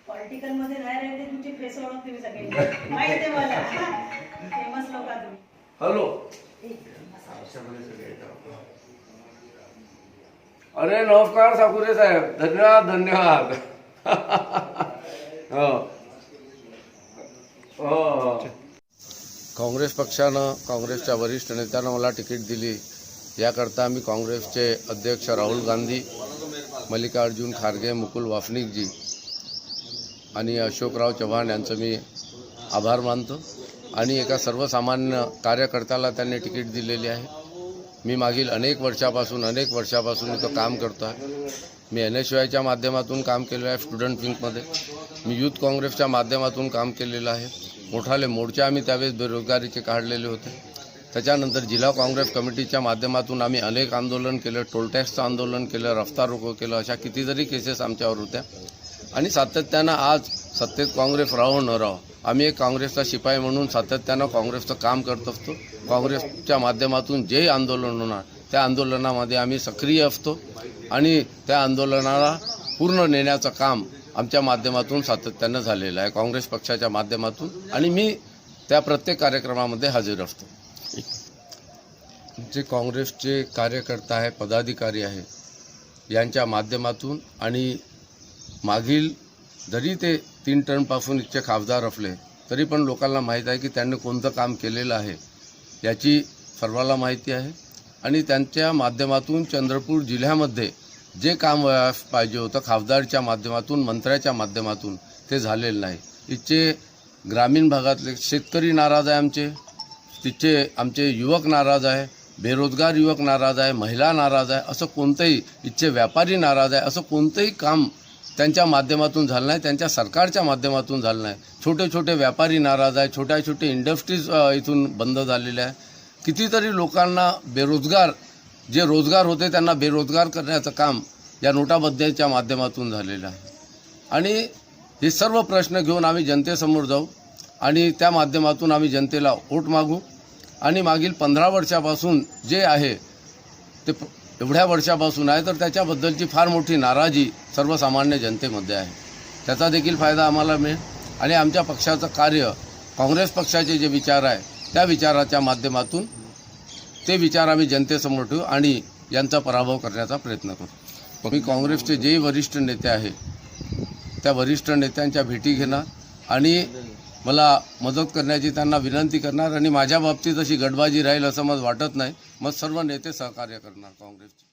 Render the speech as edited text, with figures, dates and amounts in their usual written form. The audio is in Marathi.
पॉलिटिकल मध्ये नाही राहिले तुमची फेस ओळखते मी सगळ्यांची माहिती आहे मला फेमस लोक तुम्ही. हॅलो. अरे नमस्कार साकुरे साहेब, धन्यवाद धन्यवाद. काँग्रेस पक्षानं काँग्रेसच्या वरिष्ठ नेत्यांना मला तिकीट दिली, याकरता मी काँग्रेसचे अध्यक्ष राहुल गांधी, मल्लिकार्जुन खरगे, मुकुल वासनिकजी आणि अशोकराव चव्हाण यांचं मी आभार मानतो. आणि एका सर्वसामान्य कार्यकर्त्याला त्यांनी तिकीट दिलेली आहे. मी मागील अनेक वर्षापासून इथं काम करतो आहे. मी NSYच्या माध्यमातून काम केलेलं आहे, स्टुडंट विंगमध्ये. मी यूथ काँग्रेसच्या माध्यमातून काम केलेलं आहे. मोठाले मोर्चे आम्ही त्यावेळेस बेरोजगारीचे काढलेले होते. त्याच्यानंतर जिल्हा काँग्रेस कमिटीच्या माध्यमातून आम्ही अनेक आंदोलन केलं, टोल टॅक्सचं आंदोलन केलं, रस्ता रोको केलं. अशा कितीतरी केसेस आमच्यावर होत्या. आणि सातत्यानं आज सत्तेत काँग्रेस राहो न राहो, आम्ही एक काँग्रेसचा शिपाई म्हणून सातत्यानं काँग्रेसचं काम करत असतो. काँग्रेसच्या माध्यमातून जे आंदोलन होणार त्या आंदोलनामध्ये आम्ही सक्रिय असतो आणि त्या आंदोलनाला पूर्ण नेण्याचं काम आमच्या माध्यमातून सातत्यानं झालेलं आहे, काँग्रेस पक्षाच्या माध्यमातून. आणि मी त्या प्रत्येक कार्यक्रमामध्ये हजर असतो. जे काँग्रेसचे कार्यकर्ता आहे, पदाधिकारी आहे, यांच्या माध्यमातून आणि मागील जरी ते 3 टर्मपासून इतके खासदार असले तरी पण लोकांना माहीत आहे की त्यांनी कोणतं काम केलेलं आहे याची सर्वांना माहिती आहे. आणि त्यांच्या माध्यमातून चंद्रपूर जिल्ह्यामध्ये जे काम व्हायला पाहिजे होतं खासदारच्या माध्यमातून, मंत्र्याच्या माध्यमातून, ते झालेलं नाही. इथचे ग्रामीण भागातले शेतकरी नाराज आहे, तिथचे आमचे युवक नाराज आहे, बेरोजगार युवक नाराज आहे, महिला नाराज आहे. असं कोणतंही इथचे व्यापारी नाराज आहे, असं कोणतंही काम त्यांच्या माध्यमातून झालं नाही, त्यांच्या सरकारच्या माध्यमातून झालं नाही. छोटे छोटे व्यापारी नाराज आहे, छोटे इंडस्ट्रीज इथून बंद झालेल्या आहे. कितीतरी लोकांना बेरोजगार, जे रोजगार होते त्यांना बेरोजगार करण्याचं काम या नोटाबंदीच्या माध्यमातून झालेलं आहे. आणि हे सर्व प्रश्न घेऊन आम्ही जनतेसमोर जाऊ आणि त्या माध्यमातून आम्ही जनतेला वोट मागू. आणि मागील 15 वर्षापासून जे आहे ते एवढ्या वर्षापासून आहे, तर त्याच्याबद्दलची फार मोठी नाराजी सर्वसामान्य जनतेमध्ये आहे. त्याचा देखील फायदा आम्हाला मिळेल. आणि आमच्या पक्षाचं कार्य, काँग्रेस पक्षाचे जे विचार आहे त्या विचाराच्या माध्यमातून ते विचार आम्ही जनतेसमोर ठेवू आणि यांचा पराभव करण्याचा प्रयत्न करू. मी काँग्रेसचे जे वरिष्ठ नेते आहे त्या वरिष्ठ नेत्यांच्या भेटी घेणार आणि मला मदत करण्याची त्यांना विनंती करणार. आणि माझ्या बाबतीत अशी गटबाजी राहील असं मला वाटत नाही. मग सर्व नेते सहकार्य करणार काँग्रेसचे.